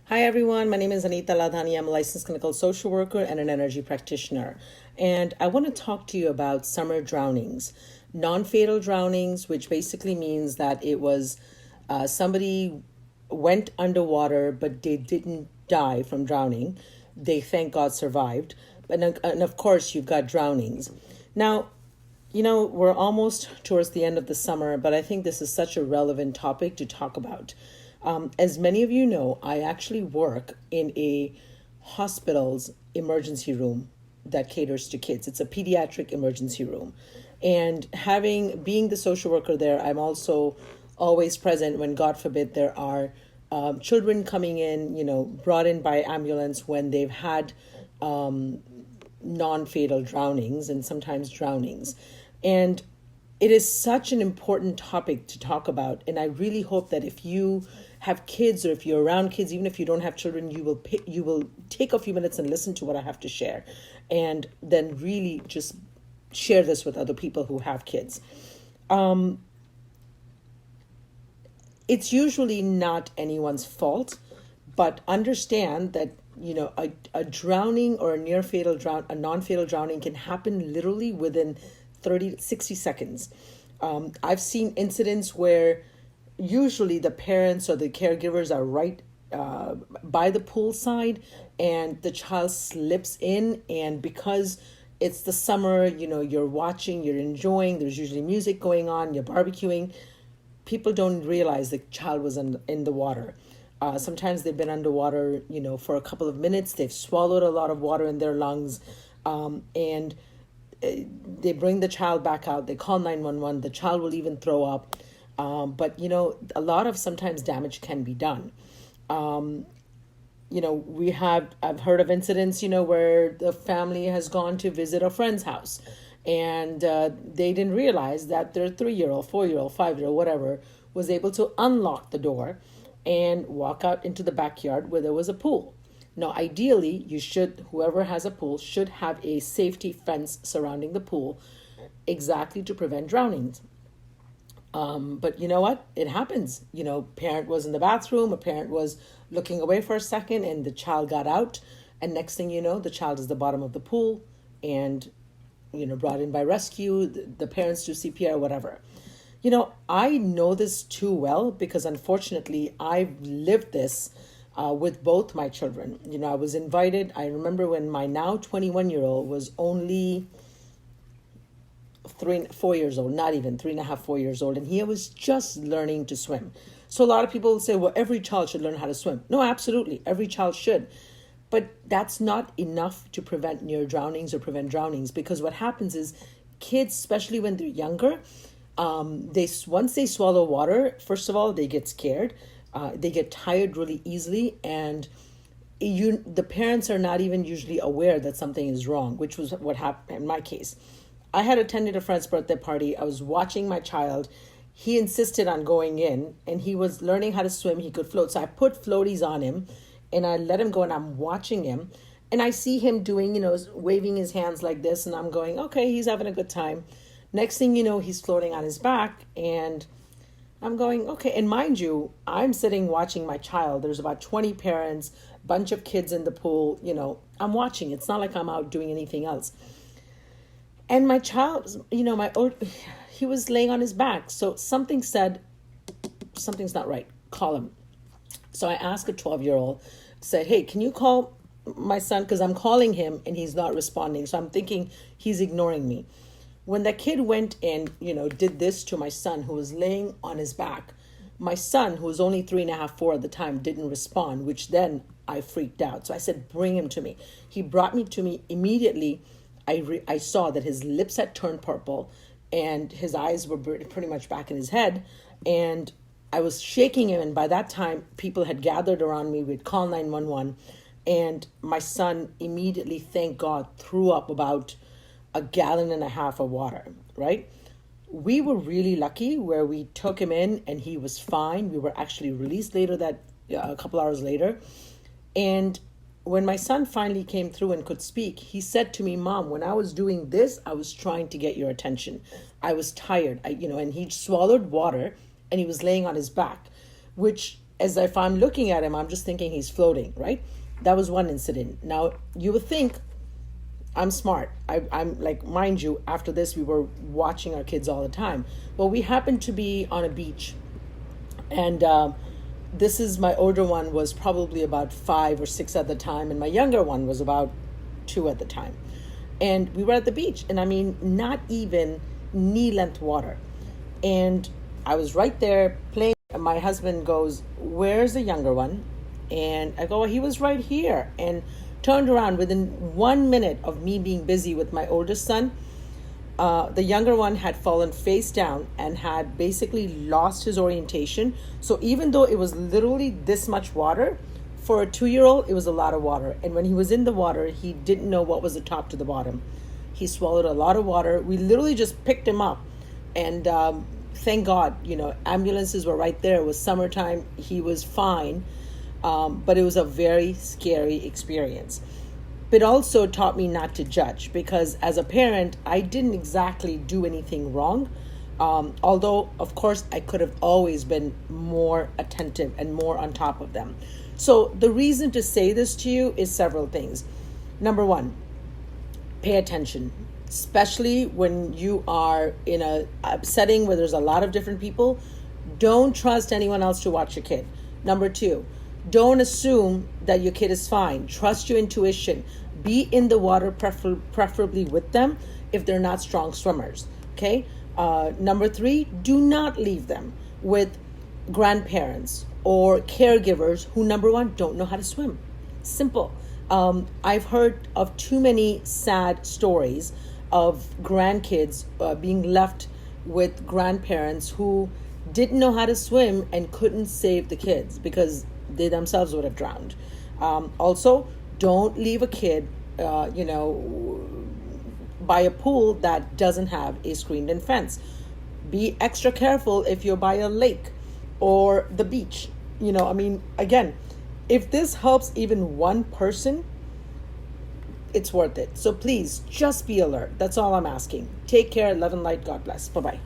Hi, everyone. My name is Anita Ladhani. I'm a licensed clinical social worker and an energy practitioner. And I want to talk to you about summer drownings, non fatal drownings, which basically means that it was somebody went underwater, but they didn't die from drowning. They, thank God, survived. And of course, you've got drownings. Now, we're almost towards the end of the summer, but I think this is such a relevant topic to talk about. As many of you know, I actually work in a hospital's emergency room that caters to kids. It's a pediatric emergency room. And being the social worker there, I'm also always present when, God forbid, there are children coming in, brought in by ambulance when they've had non-fatal drownings and sometimes drownings. And it is such an important topic to talk about. And I really hope that if you have kids or if you're around kids, even if you don't have children, you will take a few minutes and listen to what I have to share, and then really just share this with other people who have kids. It's usually not anyone's fault, but understand that a drowning or a non-fatal drowning can happen literally within 30 to 60 seconds. I've seen incidents where usually the parents or the caregivers are right by the pool side, and the child slips in, and because it's the summer, you're watching, you're enjoying, there's usually music going on, you're barbecuing, people don't realize the child was in the water. Sometimes they've been underwater, for a couple of minutes, they've swallowed a lot of water in their lungs, and they bring the child back out, they call 911, the child will even throw up. But a lot of sometimes damage can be done. I've heard of incidents, where the family has gone to visit a friend's house, and they didn't realize that their 3-year-old, 4-year-old, 5-year-old, whatever, was able to unlock the door and walk out into the backyard where there was a pool. Now, ideally, whoever has a pool should have a safety fence surrounding the pool, exactly to prevent drownings. But you know what? It happens. Parent was in the bathroom, a parent was looking away for a second, and the child got out. And next thing you know, the child is at the bottom of the pool and, brought in by rescue, the parents do CPR, whatever. I know this too well because unfortunately I've lived this with both my children. I was invited. I remember when my now 21-year-old was only 4 years old, not even 3.5, 4 years old, and he was just learning to swim. So a lot of people say, well, every child should learn how to swim. No, absolutely, every child should. But that's not enough to prevent near drownings or prevent drownings, because what happens is kids, especially when they're younger, once they swallow water, first of all, they get scared, they get tired really easily, and the parents are not even usually aware that something is wrong, which was what happened in my case. I had attended a friend's birthday party. I was watching my child. He insisted on going in, and he was learning how to swim. He could float. So I put floaties on him, and I let him go, and I'm watching him. And I see him doing, waving his hands like this, and I'm going, okay, he's having a good time. Next thing you know, he's floating on his back, and I'm going, okay. And mind you, I'm sitting watching my child. There's about 20 parents, bunch of kids in the pool. I'm watching. It's not like I'm out doing anything else. And my child, he was laying on his back. So something said, something's not right. Call him. So I asked a 12-year-old, said, hey, can you call my son? Because I'm calling him and he's not responding. So I'm thinking he's ignoring me. When that kid went and, did this to my son who was laying on his back, my son, who was only 3.5, 4 at the time, didn't respond, which then I freaked out. So I said, bring him to me. He brought me to me immediately. I saw that his lips had turned purple and his eyes were pretty much back in his head. And I was shaking him. And by that time, people had gathered around me. We'd call 911. And my son immediately, thank God, threw up about 1.5 gallons of water, right? We were really lucky where we took him in and he was fine. We were actually released a couple hours later. And when my son finally came through and could speak, he said to me, Mom, when I was doing this, I was trying to get your attention. I was tired, and he swallowed water and he was laying on his back, which as if I'm looking at him, I'm just thinking he's floating, right? That was one incident. Now, you would think I'm smart. I'm like, mind you, after this, we were watching our kids all the time. Well, we happened to be on a beach, and this is my older one was probably about 5 or 6 at the time, and my younger one was about 2 at the time. And we were at the beach, and I mean, not even knee length water. And I was right there playing. And my husband goes, "Where's the younger one?" And I go, "Well, he was right here." And turned around within 1 minute of me being busy with my oldest son. The younger one had fallen face down and had basically lost his orientation. So even though it was literally this much water, for a 2-year-old, it was a lot of water. And when he was in the water, he didn't know what was the top to the bottom. He swallowed a lot of water. We literally just picked him up. And thank God, ambulances were right there. It was summertime. He was fine. But it was a very scary experience. But also taught me not to judge, because as a parent, I didn't exactly do anything wrong. Although, of course, I could have always been more attentive and more on top of them. So the reason to say this to you is several things. Number one, pay attention, especially when you are in a setting where there's a lot of different people. Don't trust anyone else to watch your kid. Number two, don't assume that your kid is fine. Trust your intuition. Be in the water, preferably with them if they're not strong swimmers. Okay. Number three, do not leave them with grandparents or caregivers who, number one, don't know how to swim. Simple. I've heard of too many sad stories of grandkids being left with grandparents who didn't know how to swim and couldn't save the kids because they themselves would have drowned. Also, don't leave a kid, by a pool that doesn't have a screened-in fence. Be extra careful if you're by a lake or the beach. Again, if this helps even one person, it's worth it. So please, just be alert. That's all I'm asking. Take care. Love and light. God bless. Bye-bye.